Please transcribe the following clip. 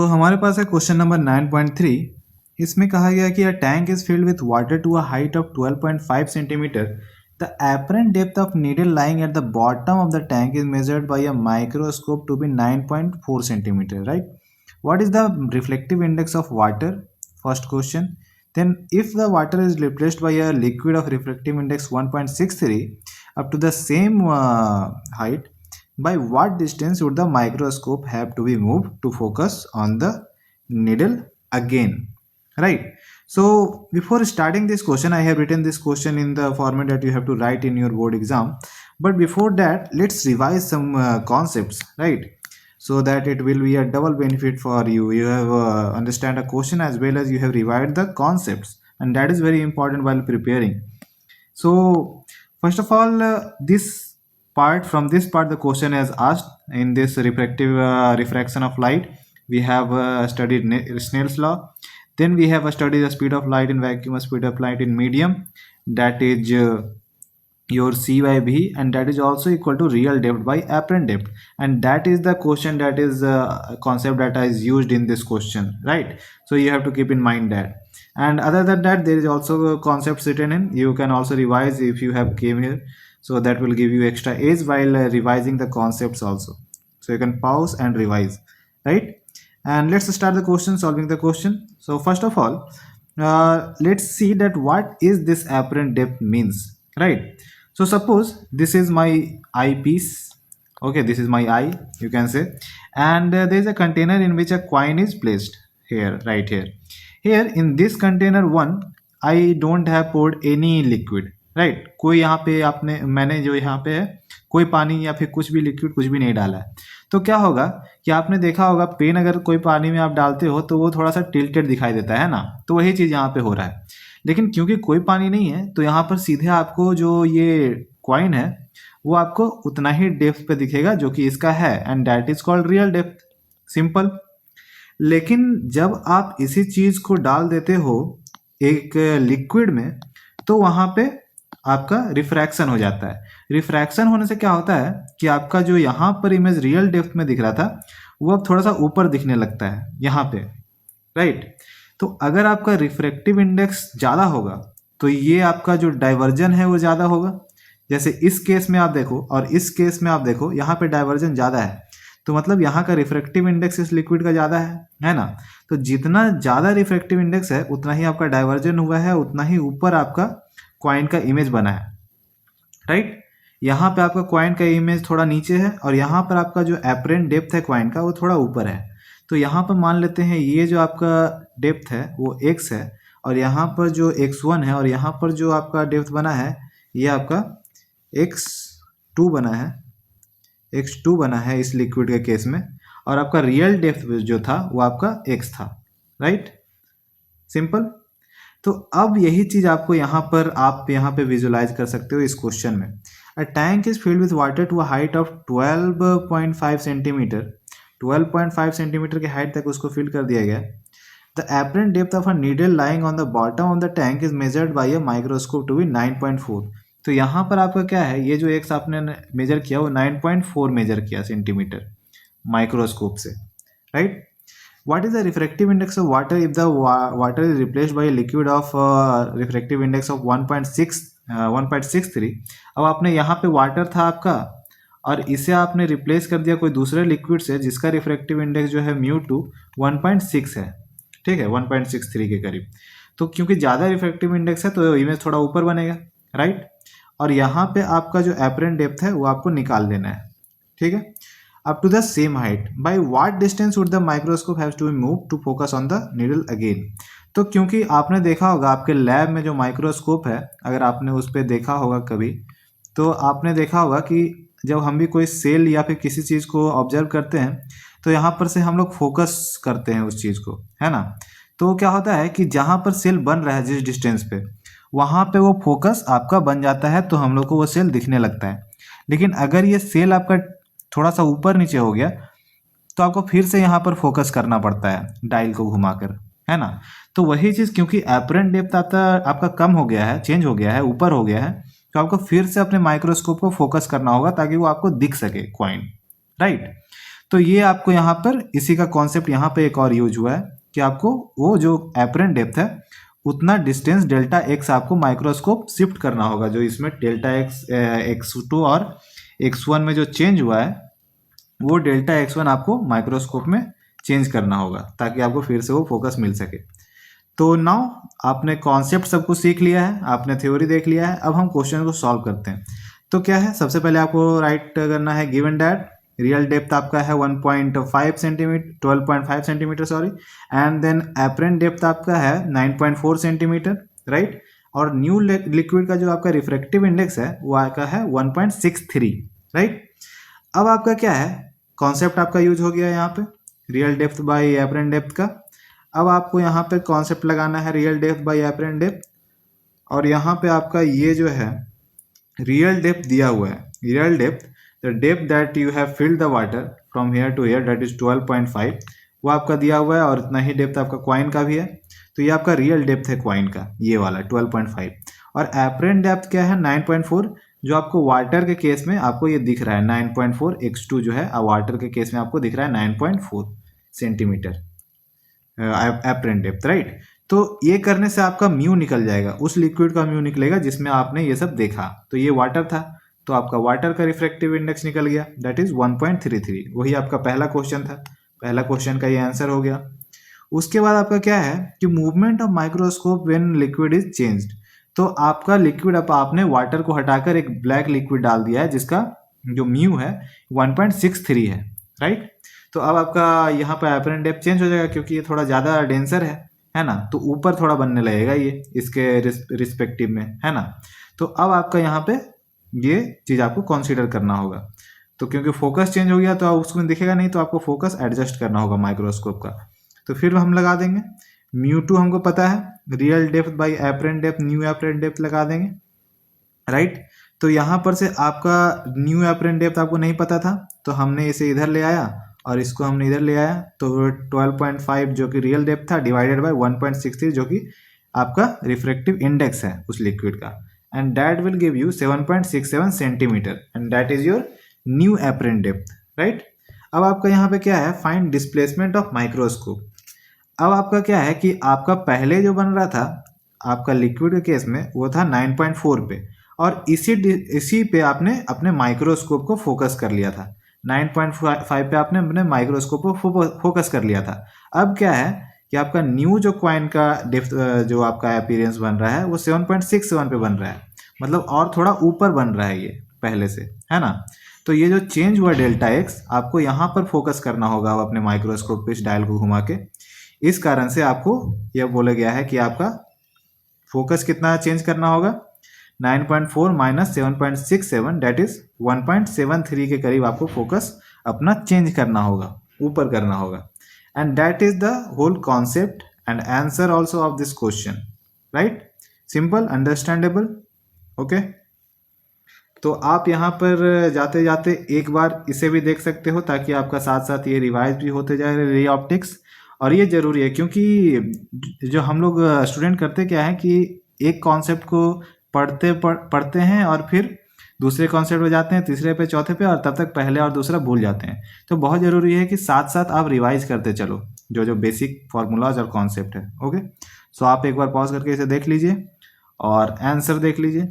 हमारे पास है question number 9.3। इसमें कहा गया कि a tank is filled with water to a height of 12.5 centimetre. The apparent depth of needle lying at the bottom of the tank is measured by a microscope to be 9.4 centimeter, right? What is the reflective index of water? First question. Then if the water is replaced by a liquid of refractive index 1.63 up to the same height, by what distance would the microscope have to be moved to focus on the needle again? Right. So before starting this question, I have written this question in the format that you have to write in your board exam. But before that, let's revise some concepts, right? So that it will be a double benefit for you. You have understand a question as well as you have revised the concepts, and that is very important while preparing. So first of all, this part the question has asked in this refractive refraction of light. We have studied Snell's law. Then we have studied the speed of light in vacuum, speed of light in medium, that is your c by v, and that is also equal to real depth by apparent depth, and that is the question, that is a concept that is used in this question, right? So you have to keep in mind that. And other than that, there is also concepts written in. You can also revise if you have came here, so that will give you extra age while revising the concepts also. So you can pause and revise, right? And let's start the question, solving the question. So first of all, let's see that what is this apparent depth means, right? So suppose this is my eyepiece. Okay, this is my eye, you can say, and there is a container in which a coin is placed here, right here. Here in this container one, I don't have poured any liquid, right? कोई यहाँ पे आपने मैंने जो यहाँ पे है कोई पानी या फिर कुछ भी लिक्विड कुछ भी नहीं डाला है। तो क्या होगा कि आपने देखा होगा पेन अगर कोई पानी में आप डालते हो तो वो थोड़ा सा टिल्टेड दिखाई देता है ना, तो वही चीज़ यहाँ पे हो रहा है। लेकिन क्योंकि कोई पानी नहीं है तो यहाँ पर सीधे आपको जो ये कॉइन है वो आपको उतना ही डेप्थ पे दिखेगा जो कि इसका है, and that is called real depth. Simple. लेकिन जब आप इसी चीज को डाल देते हो एक लिक्विड में तो वहां पे आपका रिफ्रैक्शन हो जाता है। रिफ्रैक्शन होने से क्या होता है कि आपका जो यहाँ पर इमेज रियल डेप्थ में दिख रहा था वो अब थोड़ा सा ऊपर दिखने लगता है यहाँ पे, राइट? तो अगर आपका रिफ्रैक्टिव इंडेक्स ज़्यादा होगा तो ये आपका जो डाइवर्जन है वो ज़्यादा होगा। जैसे इस केस में आप देखो और इस केस में आप देखो, यहाँ पे डाइवर्जन ज़्यादा है, तो मतलब यहाँ का रिफ्रैक्टिव इंडेक्स इस लिक्विड का ज़्यादा है ना? तो जितना ज़्यादा रिफ्रैक्टिव इंडेक्स है उतना ही आपका डाइवर्जन हुआ है, उतना ही ऊपर आपका कॉइन का इमेज बना है, राइट? यहाँ पे आपका कॉइन का इमेज थोड़ा नीचे है और यहाँ पर आपका जो एपरेंट डेप्थ है कॉइन का वो थोड़ा ऊपर है। तो यहाँ पर मान लेते हैं ये जो आपका डेप्थ है वो x है और यहाँ पर जो x1 है और यहाँ पर जो आपका डेप्थ बना है ये आपका x2 बना है, x2 बना है इस लिक्विड के केस में, और आपका रियल डेप्थ जो था वो आपका x था, राइट? सिंपल। तो अब यही चीज़ आपको आप यहाँ पे विजुलाइज कर सकते हो इस क्वेश्चन में। A tank is filled with water to a height of 12.5 centimetre. 12.5 centimetre की हाइट तक उसको फिल कर दिया गया। The apparent depth of a needle lying on the bottom of the tank is measured by a microscope to be 9.4। तो यहाँ पर आपका क्या है, ये जो एक्स आपने मेजर किया वो 9.4 मेजर किया सेंटीमीटर माइक्रोस्कोप से, right? What is the refractive index of water if the water is replaced by a liquid of refractive index of 1.63? अब आपने यहाँ पे वाटर था आपका और इसे आपने रिप्लेस कर दिया कोई दूसरे लिक्विड से जिसका रिफ्रैक्टिव इंडेक्स जो है μ2 1.6 है, ठीक है, 1.63 के करीब। तो क्योंकि ज़्यादा रिफ्रैक्टिव इंडेक्स है तो इमेज थोड़ा ऊपर बनेगा, राइट? और यहाँ पे आपका जो एपरेंट डेप्थ है वो आपको निकाल देना है, ठीक है? up to the same height, by what distance would the microscope have to be moved to focus on the needle again? तो क्योंकि आपने देखा होगा आपके लैब में जो माइक्रोस्कोप है, अगर आपने उस पर देखा होगा कभी, तो आपने देखा होगा कि जब हम भी कोई सेल या फिर किसी चीज़ को ऑब्जर्व करते हैं तो यहाँ पर से हम लोग फोकस करते हैं उस चीज़ को, है ना? तो क्या होता है कि जहाँ पर सेल बन रहा है जिस डिस्टेंस पे, वहाँ पे वो फोकस आपका बन जाता है तो हम लोग को वो सेल दिखने लगता है। लेकिन अगर ये सेल आपका थोड़ा सा ऊपर नीचे हो गया तो आपको फिर से यहाँ पर फोकस करना पड़ता है डायल को घुमाकर, है ना? तो वही चीज़ क्योंकि एपरेंट डेप्थ आपका कम हो गया है, चेंज हो गया है, ऊपर हो गया है, तो आपको फिर से अपने माइक्रोस्कोप को फोकस करना होगा ताकि वो आपको दिख सके कॉइन, राइट? तो ये आपको यहाँ पर इसी का कॉन्सेप्ट यहाँ पे एक और यूज हुआ है कि आपको वो जो एपरेंट डेप्थ है उतना डिस्टेंस डेल्टा एक्स आपको माइक्रोस्कोप शिफ्ट करना होगा। जो इसमें डेल्टा एक्स x2 और x1 में जो चेंज हुआ है वो डेल्टा x1 आपको माइक्रोस्कोप में चेंज करना होगा ताकि आपको फिर से वो फोकस मिल सके। तो नाउ आपने कॉन्सेप्ट सब कुछ सीख लिया है, आपने थ्योरी देख लिया है, अब हम क्वेश्चन को सॉल्व करते हैं। तो क्या है, सबसे पहले आपको राइट करना है गिवन दैट रियल डेप्थ आपका है 1.5 centimetre 12.5 centimetre sorry, and then apparent depth आपका है 9.4 सेंटीमीटर, राइट। और न्यू लिक्विड का जो आपका रिफ्रैक्टिव इंडेक्स है वो आपका है 1.63, राइट। अब आपका क्या है, कॉन्सेप्ट आपका यूज हो गया यहाँ पे real depth by apparent depth का। अब आपको यहाँ पे कॉन्सेप्ट लगाना है real depth by apparent depth, और यहाँ पे आपका ये जो है रियल डेप्थ दिया हुआ है, real depth the depth that you have filled the water from here to here that is 12.5, वो आपका दिया हुआ है, और इतना ही डेप्थ आपका क्वाइन का भी है। तो ये आपका रियल डेप्थ है क्वाइन का, ये वाला 12.5, और एपरेंट डेप्थ क्या है 9.4, जो आपको वाटर के केस में आपको ये दिख रहा है 9.4 x2 जो है वाटर के केस में आपको दिख रहा है 9.4 सेंटीमीटर एपरेंट डेप्थ, राइट। तो ये करने से आपका म्यू निकल जाएगा, उस लिक्विड का म्यू निकलेगा जिसमें आपने ये सब देखा। तो ये वाटर था, तो आपका वाटर का रिफ्रैक्टिव इंडेक्स निकल गया दैट इज 1.33, वही आपका पहला क्वेश्चन था, पहला क्वेश्चन का ये आंसर हो गया। उसके बाद आपका क्या है कि movement of microscope when liquid is changed. तो आपका लिक्विड, अब आपने वाटर को हटाकर एक ब्लैक लिक्विड डाल दिया है जिसका जो म्यू है 1.63 है, राइट। तो अब आपका यहाँ पर एपरेंट डेप्थ चेंज हो जाएगा क्योंकि ये थोड़ा ज़्यादा डेंसर है ना, तो ऊपर थोड़ा बनने लगेगा ये इसके रिस्पेक्टिव में, है ना। तो अब आपका यहाँ पे ये चीज़ आपको कंसीडर करना होगा। तो क्योंकि फोकस चेंज हो गया तो आप उसको दिखेगा नहीं, तो आपको फोकस एडजस्ट करना होगा माइक्रोस्कोप का। तो फिर हम लगा देंगे μ2 हमको पता है, real depth by apparent depth, new apparent depth लगा देंगे, राइट। तो यहाँ पर से आपका न्यू एपरेंट डेप्थ आपको नहीं पता था, तो हमने इसे इधर ले आया और इसको हमने इधर ले आया, तो 12.5 जो कि रियल डेप्थ था डिवाइडेड बाय 1.63 जो कि आपका रिफ्रैक्टिव इंडेक्स है उस लिक्विड का, and that will give you 7.67 centimetre, and that is your new apparent depth, right. अब आपका यहाँ पे क्या है, फाइंड डिस्प्लेसमेंट ऑफ माइक्रोस्कोप। अब आपका क्या है कि आपका पहले जो बन रहा था आपका लिक्विड के केस में वो था 9.4 पे, और इसी पे आपने अपने माइक्रोस्कोप को फोकस कर लिया था, 9.5 पे आपने अपने माइक्रोस्कोप को फोकस कर लिया था। अब क्या है कि आपका न्यू जो क्वाइन का डेप्थ जो आपका अपीयरेंस बन रहा है वो 7.67 पे बन रहा है, मतलब और थोड़ा ऊपर बन रहा है ये पहले से, है ना। तो ये जो चेंज हुआ डेल्टा एक्स आपको यहाँ पर फोकस करना होगा अब अपने माइक्रोस्कोप पे इस डायल को घुमा के। इस कारण से आपको यह बोला गया है कि आपका फोकस कितना चेंज करना होगा, 9.4 माइनस 7.67 डेट इज 1.73 के करीब आपको फोकस अपना चेंज करना होगा, ऊपर करना होगा, and that is the whole concept and answer also of this question, right. Simple, understandable, okay. तो आप यहाँ पर जाते जाते एक बार इसे भी देख सकते हो ताकि आपका साथ साथ ये रिवाइज भी होते जाए रे ऑप्टिक्स। और ये जरूरी है क्योंकि जो हम लोग स्टूडेंट करते क्या है कि एक कॉन्सेप्ट को पढ़ते हैं और फिर दूसरे कॉन्सेप्ट पे जाते हैं, तीसरे पे, चौथे पे, और तब तक पहले और दूसरा भूल जाते हैं। तो बहुत ज़रूरी है कि साथ साथ आप रिवाइज करते चलो जो जो बेसिक फार्मूलाज और कॉन्सेप्ट है, ओके। सो आप एक बार पॉज करके इसे देख लीजिए और आंसर देख लीजिए।